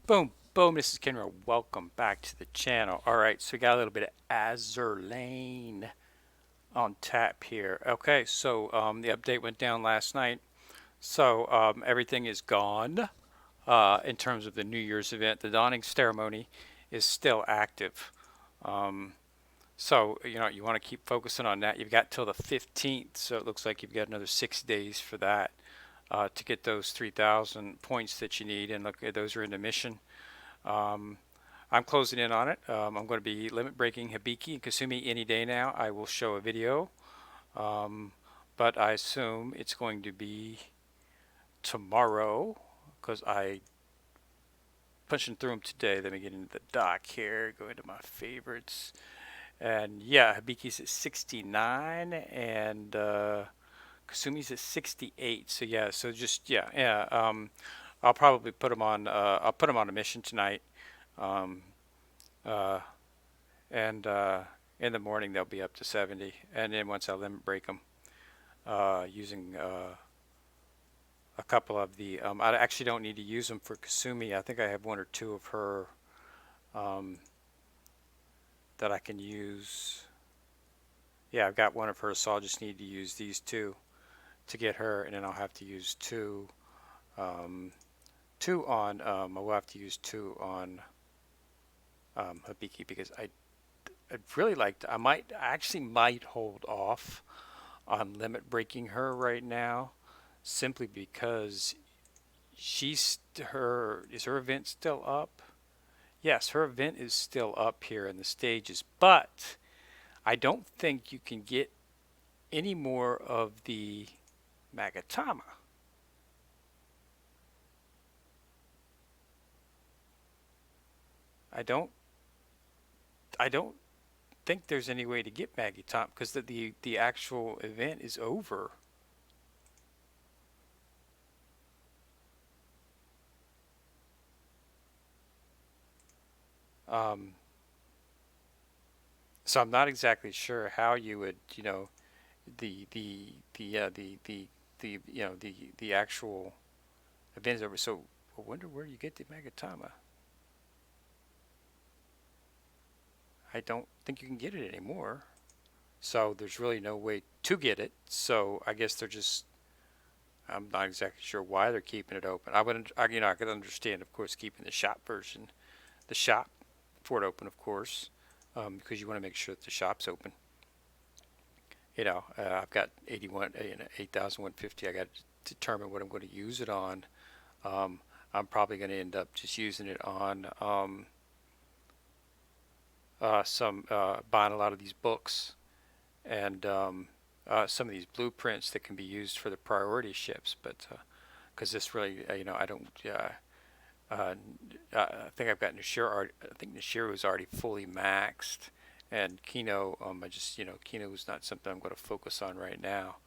Boom, boom. This is Kenro. Welcome back to the channel. All right, so we got a little bit of Azure Lane on tap here. Okay, so the update went down last night. So everything is gone in terms of the New Year's event. The dawning ceremony is still active. Um, so you want to keep focusing on that. You've got till the 15th, so it looks like you've got another 6 days for that to get those 3,000 points that you need. And look, those are in the mission. Um, I'm closing in on it. I'm going to be limit breaking Hibiki and Kasumi any day now. I will show a video, um, but I assume it's going to be tomorrow because I pushing through them today. Let me get into the dock here, go into my favorites, and yeah, Hibiki's at 69 and Kasumi's at 68. So yeah, so just yeah. I'll probably put them on. I'll put them on a mission tonight. Um, uh, and in the morning they'll be up to 70, and then once I limit break them using a couple of the I actually don't need to use them for Kasumi. I think I have one or two of her um, that I can use. Yeah, I've got one of hers, so I'll just need to use these two to get her, and then I'll have to use um, two on I will have to use two on Hibiki because I'd really like to. I actually might hold off on limit breaking her right now simply because she's her event still up? Yes, her event is still up here in the stages, but I don't think you can get any more of the Magatama. I don't I don't think there's any way to get Magatama because the actual event is over. Um, so I'm not exactly sure how you would, the actual event is over. So I wonder where you get the Magatama. I don't think you can get it anymore. So there's really no way to get it. So I guess they're just. I'm not exactly sure why they're keeping it open. I could understand, of course, keeping the shop version, the shop for it open, of course, because you want to make sure that the shop's open. I've got 8,150. I got to determine what I'm going to use it on. I'm probably going to end up just using it on some buying a lot of these books and some of these blueprints that can be used for the priority ships. But because this really, I don't. Uh, I think I've got Nishiro. I think Nishiro is already fully maxed, and Kino. Kino is not something I'm going to focus on right now.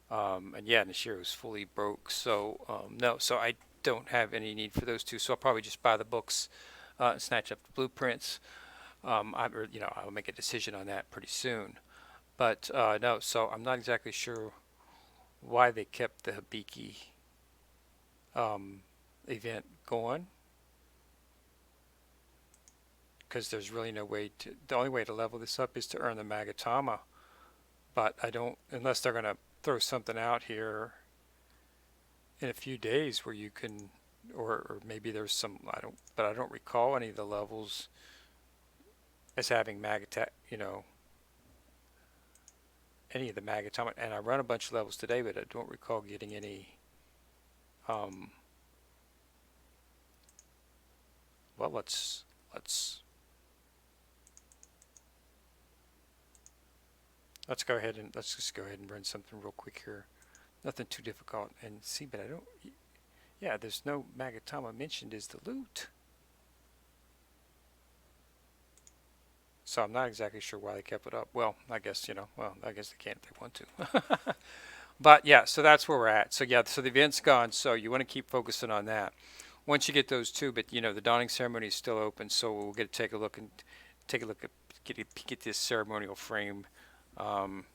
And yeah, Nishiro is fully broke. So no, so I don't have any need for those two. So I'll probably just buy the books and snatch up the blueprints. I'll make a decision on that pretty soon. But no, so I'm not exactly sure why they kept the Hibiki um, event going because there's really no way to. The only way to level this up is to earn the Magatama. But I don't, unless they're going to throw something out here in a few days where you can, or maybe there's some. I don't recall any of the levels as having Magata, any of the Magatama. And I run a bunch of levels today, but I don't recall getting any. Um, well, let's go ahead and let's just go ahead and run something real quick here. Nothing too difficult and see, but I don't. Yeah, there's no Magatama mentioned as the loot. So I'm not exactly sure why they kept it up. Well, I guess I guess they can if they want to. But yeah, so that's where we're at. So yeah, so the event's gone. So you want to keep focusing on that. Once you get those two, but the dawning ceremony is still open. So we'll get to take a look at get this ceremonial frame, um,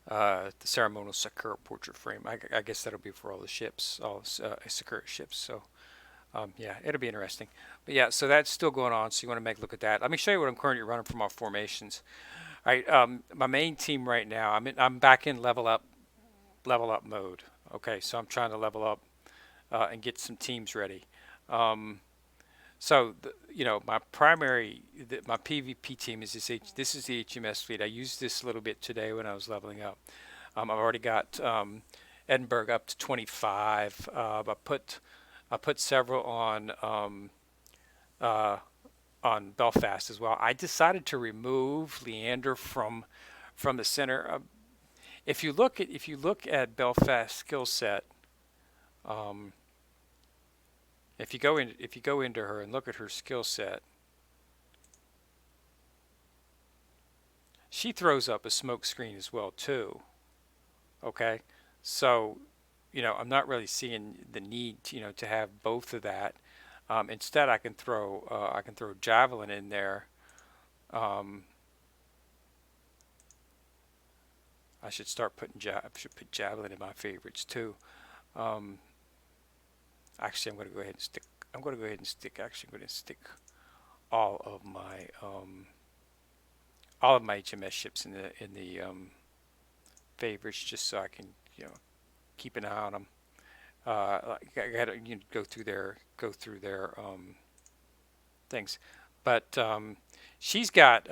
the ceremonial Sakura portrait frame. I guess that'll be for all the ships, all Sakura ships. So Yeah, it'll be interesting. But yeah, so that's still going on. So you want to make a look at that. Let me show you what I'm currently running for my formations. All right, my main team right now. I'm back in level up mode. Okay, so I'm trying to level up and get some teams ready. Um, my my PvP team is this is the HMS fleet. I used this a little bit today when I was leveling up. I've already got Edinburgh up to 25. I put several uh, on Belfast as well. I decided to remove Leander from the center. If you look at Belfast's skill set, um, if you go into her and look at her skill set, she throws up a smoke screen as well too. Okay, so I'm not really seeing the need to have both of that. Instead, I can throw javelin in there. Um, I should start putting I should put javelin in my favorites too. Um, Actually, I'm going to go ahead and stick. I'm going to go ahead and stick. Actually, I'm going to stick all of my um, all of my HMS ships in the favorites, just so I can keep an eye on them. I got to go through their things, but she's got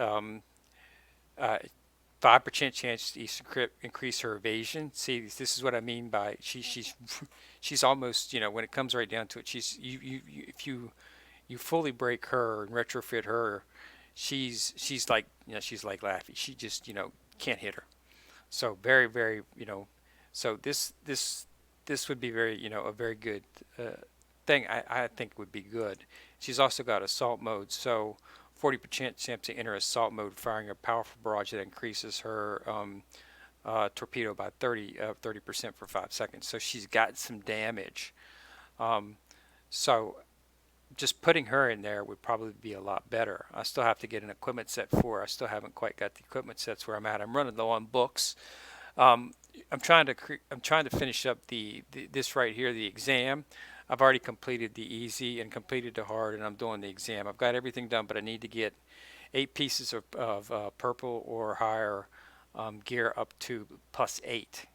5% chance to increase her evasion. See, this is what I mean by she's almost when it comes right down to it, if you fully break her and retrofit her, she's like she's like Laffy. She just can't hit her. So very so this would be very a very good thing. I think would be good. She's also got assault mode, so 40% chance to enter assault mode, firing a powerful barrage that increases her torpedo by 30% for 5 seconds. So she's got some damage. Um, so just putting her in there would probably be a lot better. I still have to get an equipment set for her. I still haven't quite got the equipment sets where I'm at. I'm running low on books. Um, I'm trying to finish up this right here, the exam. I've already completed the easy and completed the hard, and I'm doing the exam. I've got everything done, but I need to get 8 pieces of purple or higher gear up to +8.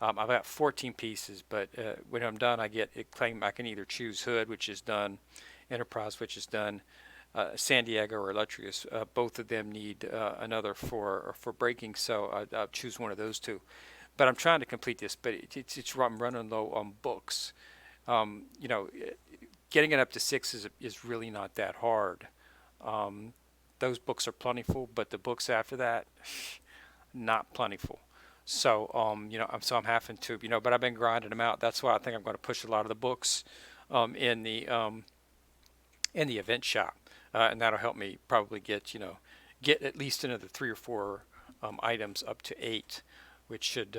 I've got 14 pieces, but when I'm done, I get it claim I can either choose Hood, which is done, Enterprise, which is done, San Diego or Electrius. Both of them need another for braking, so I'll choose one of those two. But I'm trying to complete this, but I'm running low on books. Um, you know, Getting it up to 6 is really not that hard. Um, those books are plentiful, but the books after that, not plentiful. So, I'm having to, but I've been grinding them out. That's why I think I'm going to push a lot of the books um, in the um, in the event shop, and that'll help me probably get at least another 3 or 4 items up to 8, which should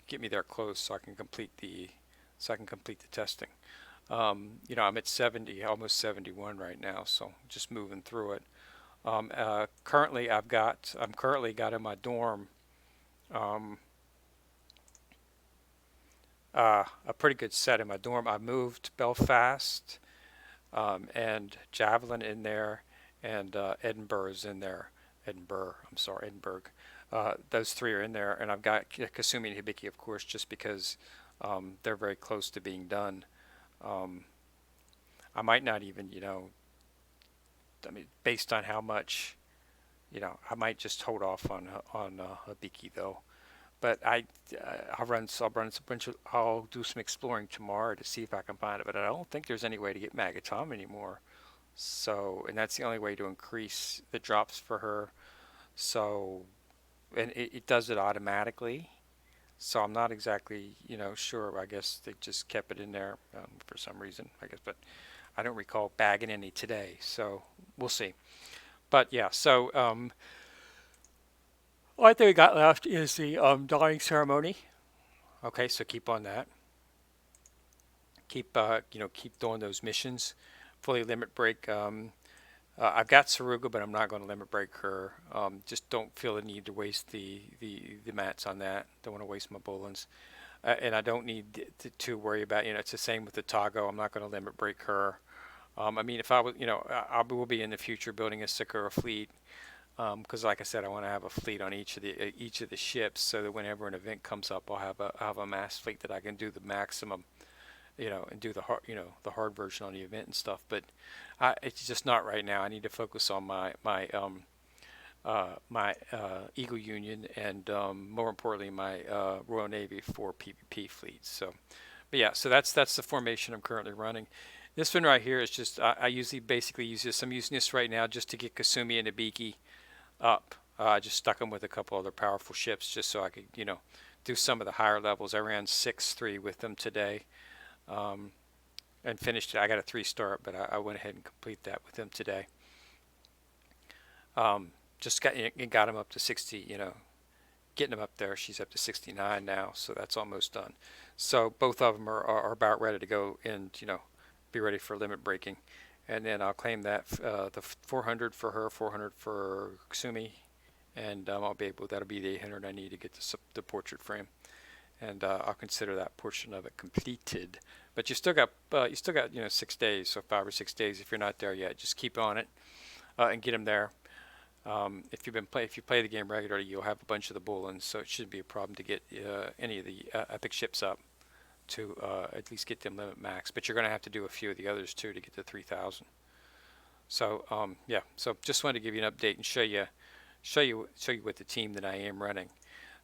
get me there close so I can complete the testing. I'm at 70, almost 71 right now, so just moving through it. I'm currently got in my dorm um, a pretty good set in my dorm. I moved Belfast and Javelin in there, and Edinburgh is in there. Edinburgh. Those three are in there, and I've got Kasumi and Hibiki, of course, just because they're very close to being done. Um, I might not even, based on how much, I might just hold off on Hibiki though. But I'll do some exploring tomorrow to see if I can find it. But I don't think there's any way to get Magatom anymore. So, and that's the only way to increase the drops for her. So, and it does it automatically. So I'm not exactly, sure. I guess they just kept it in there for some reason, I guess. But I don't recall bagging any today. So we'll see. But yeah, so only thing we got left is the dawning ceremony. Okay, so keep on that. Keep doing those missions. Fully limit break. I've got Saruga, but I'm not going to limit break her. Just don't feel the need to waste the mats on that. Don't want to waste my Bolins. and I don't need to worry about, it's the same with the Tago. I'm not going to limit break her. I mean, if I was, I will be in the future building a Sakura fleet, because like I said, I want to have a fleet on each of the ships, so that whenever an event comes up, I'll have a mass fleet that I can do the maximum, and do the hard, the hard version on the event and stuff. But it's just not right now. I need to focus on my Eagle Union, and more importantly, my Royal Navy for PvP fleets. So, but yeah, so that's the formation I'm currently running. This one right here is just I usually basically use this. I'm using this right now just to get Kasumi and Ibiki up. I just stuck them with a couple other powerful ships just so I could do some of the higher levels. I ran 6-3 with them today, um, and finished it. I got a 3-star, but I went ahead and complete that with them today. Just got him up to 60, getting him up there. She's up to 69 now, so that's almost done. So both of them are about ready to go and, be ready for limit breaking. And then I'll claim that the 400 for her, 400 for Kusumi, and that'll be the 800 I need to get the portrait frame. And I'll consider that portion of it completed. But you still got 6 days, so 5 or 6 days. If you're not there yet, just keep on it and get them there. If you play the game regularly, you'll have a bunch of the Bullens, so it shouldn't be a problem to get any of the epic ships up to at least get them limit max. But you're going to have to do a few of the others too to get to 3,000. So yeah, so just wanted to give you an update and show you what the team that I am running.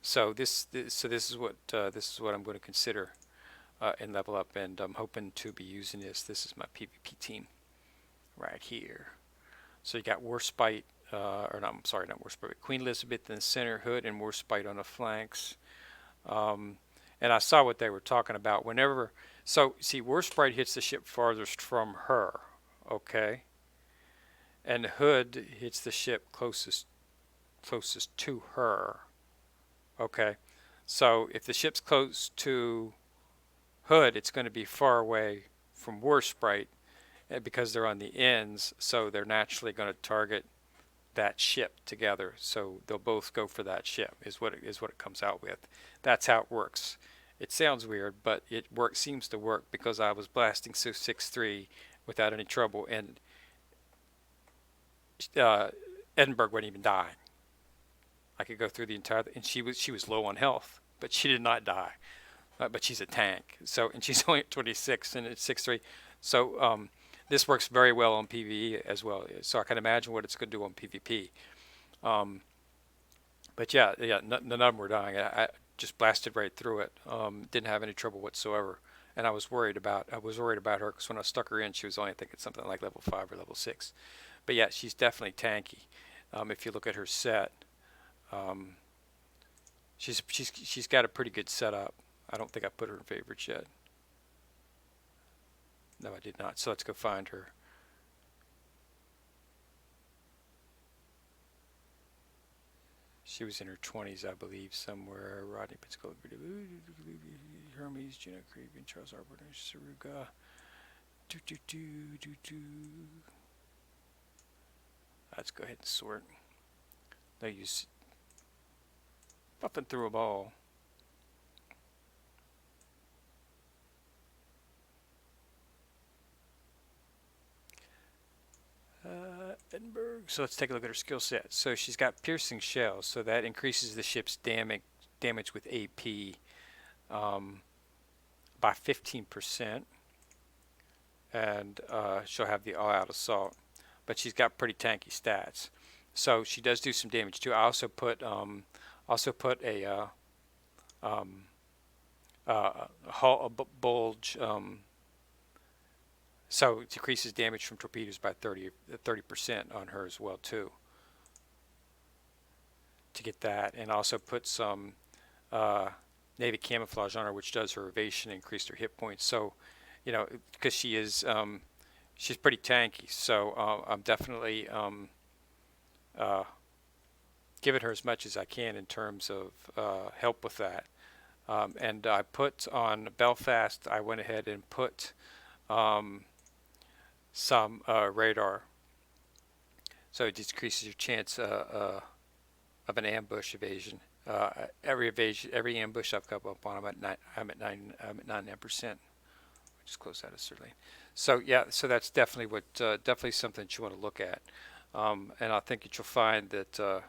So this is what I'm going to consider and level up, and I'm hoping to be using this. This is my PvP team right here. So you got Warspite. I'm sorry, not Warspite, but Queen Elizabeth in the center, Hood and Warspite on the flanks. And I saw what they were talking about. So see, Warspite hits the ship farthest from her, okay? And Hood hits the ship closest to her, okay? So if the ship's close to Hood, it's going to be far away from Warspite because they're on the ends, so they're naturally going to target that ship together, so they'll both go for that ship is what it comes out with. That's how it works. It sounds weird, but seems to work because I was blasting 6-3 without any trouble, and Edinburgh wouldn't even die. I could go through the entire, and she was low on health, but she did not die. But she's a tank, and she's only at 26 and it's 6-3. So this works very well on PvE as well, so I can imagine what it's going to do on PvP. But yeah, none of them were dying. I just blasted right through it. Didn't have any trouble whatsoever, and I was worried about her because when I stuck her in, she was only, I think it's something like level 5 or level 6. But yeah, she's definitely tanky. If you look at her set, she's got a pretty good setup. I don't think I put her in favorites yet. No, I did not. So let's go find her. She was in her 20s, I believe, somewhere. Rodney Pittsburgh, Hermes, Gina Cregan, Charles Arbor, Saruga. Let's go ahead and sort. They use buffing through a ball. Edinburgh. So let's take a look at her skill set. So she's got piercing shells, so that increases the ship's damage with AP by 15%, and she'll have the all-out assault. But she's got pretty tanky stats, so she does do some damage too. I also put a hull bulge. So it decreases damage from torpedoes by 30% on her as well too. To get that, and also put some Navy camouflage on her, which does her evasion and increase her hit points. So, because she's pretty tanky. So I'm definitely giving her as much as I can in terms of help with that. And I put on Belfast. I went ahead and put some radar, so it decreases your chance of an ambush evasion every ambush I've come up on, I'm at 99%. Just close out of Sir Lane. So yeah, so that's definitely definitely something that you want to look at, and I think that you'll find that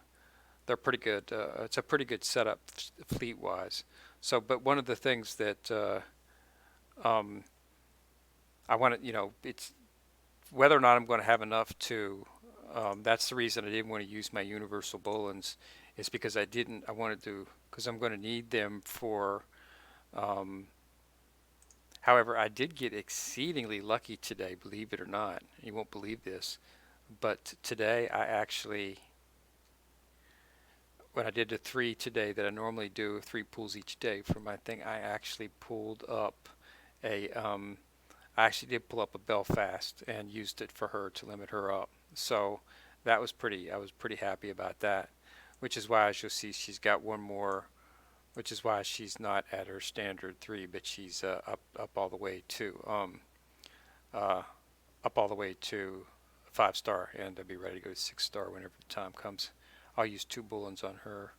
they're pretty good. It's a pretty good setup fleet wise. So, but one of the things that um, I want to, it's whether or not I'm going to have enough to. That's the reason I didn't want to use my universal Bolins, is because I wanted to, because I'm going to need them for. Um, However, I did get exceedingly lucky today, believe it or not. You won't believe this, but today I actually, when I did the three today that I normally do, three pulls each day for my thing, I actually pulled up I actually did pull up a Belfast and used it for her to limit her up. So I was pretty happy about that, which is why, as you'll see, she's got one more, which is why she's not at her standard three, but she's up all the way to uh, up all the way to 5 star, and I'll be ready to go to 6 star whenever the time comes. I'll use 2 Bullens on her.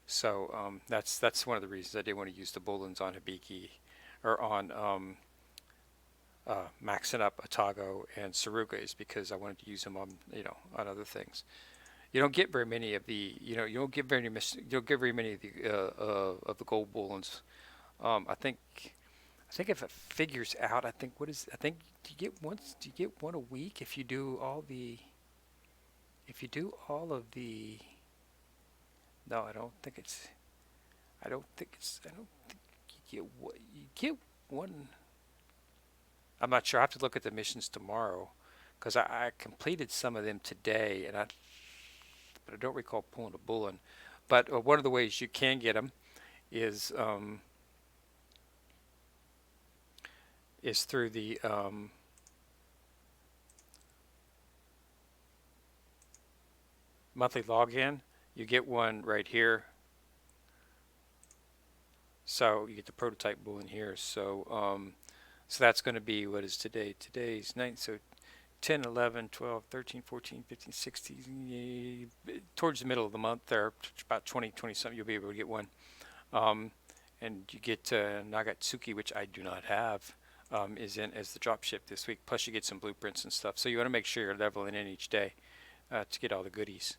So that's one of the reasons I did want to use the Bullens on Hibiki, or on maxing up Atago and Saruga, is because I wanted to use them on on other things. You don't get very many of the you don't get very many of the gold Bullens. I think if it figures out, I think do you get one a week if you do all the if you do all of the no, I don't think you get one. I'm not sure. I have to look at the missions tomorrow because I completed some of them today, but I don't recall pulling a Bullen. But one of the ways you can get them is through the monthly login. You get one right here. So you get the prototype Bullen here. So that's going to be, what is today? Today's 9th. So 10, 11, 12, 13, 14, 15, 16, towards the middle of the month there, about 20, 20 something, you'll be able to get one. And you get Nagatsuki, which I do not have, is in as the drop ship this week. Plus you get some blueprints and stuff. So you want to make sure you're leveling in each day to get all the goodies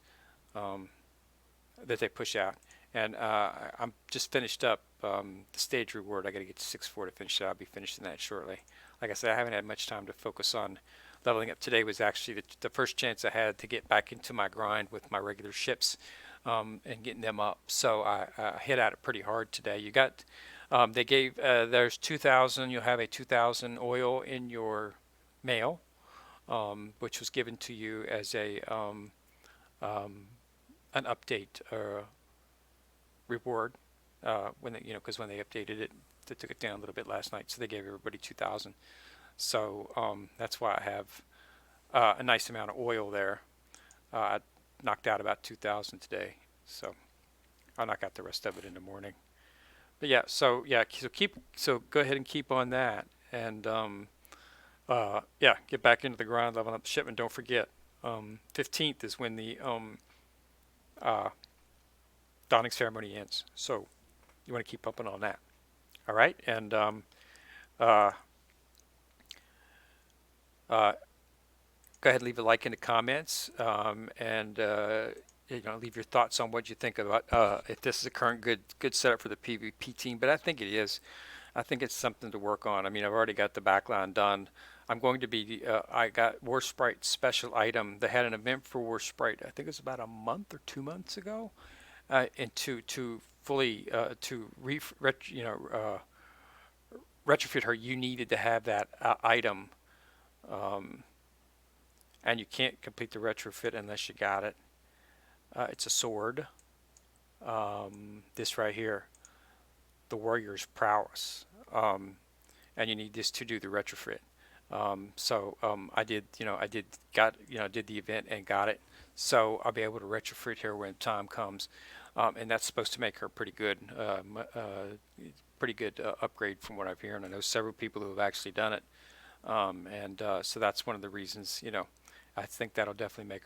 that they push out. And I'm just finished up the stage reward. I got to get to 6-4 to finish it. I'll be finishing that shortly. Like I said, I haven't had much time to focus on leveling up. Today was actually the first chance I had to get back into my grind with my regular ships and getting them up. So I hit at it pretty hard today. You got, they gave, there's 2,000, you'll have a 2,000 oil in your mail, which was given to you as an update reward when they, because when they updated it, they took it down a little bit last night, so they gave everybody 2,000. So that's why I have a nice amount of oil there. I knocked out about 2,000 today, so I'll knock out the rest of it in the morning. But yeah, so go ahead and keep on that, and yeah, get back into the grind, leveling up the shipment. Don't forget, 15th is when the uh, donning ceremony ends. So you want to keep pumping on that. All right, and uh, uh, go ahead and leave a like in the comments, and leave your thoughts on what you think about if this is a current good setup for the PvP team. But I think it is. I think it's something to work on. I mean, I've already got the backline done. I'm going to be. I got War Sprite special item. They had an event for War Sprite. I think it was about a month or 2 months ago, and to fully retrofit her, you needed to have that item, and you can't complete the retrofit unless you got it. It's a sword. This right here, the warrior's prowess, and you need this to do the retrofit. I did, did the event and got it. So I'll be able to retrofit her when time comes, and that's supposed to make her pretty good, upgrade from what I've heard. And I know several people who have actually done it, so that's one of the reasons. I think that'll definitely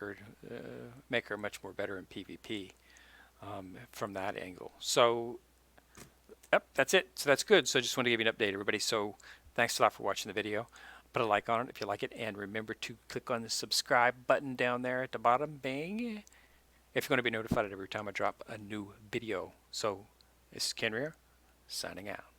make her much more better in PvP. from that angle. So yep, that's it. So that's good. So I just want to give you an update, everybody. So thanks a lot for watching the video. Put a like on it if you like it, and remember to click on the subscribe button down there at the bottom. Bang! If you're going to be notified every time I drop a new video. So this is Ken Rear, signing out.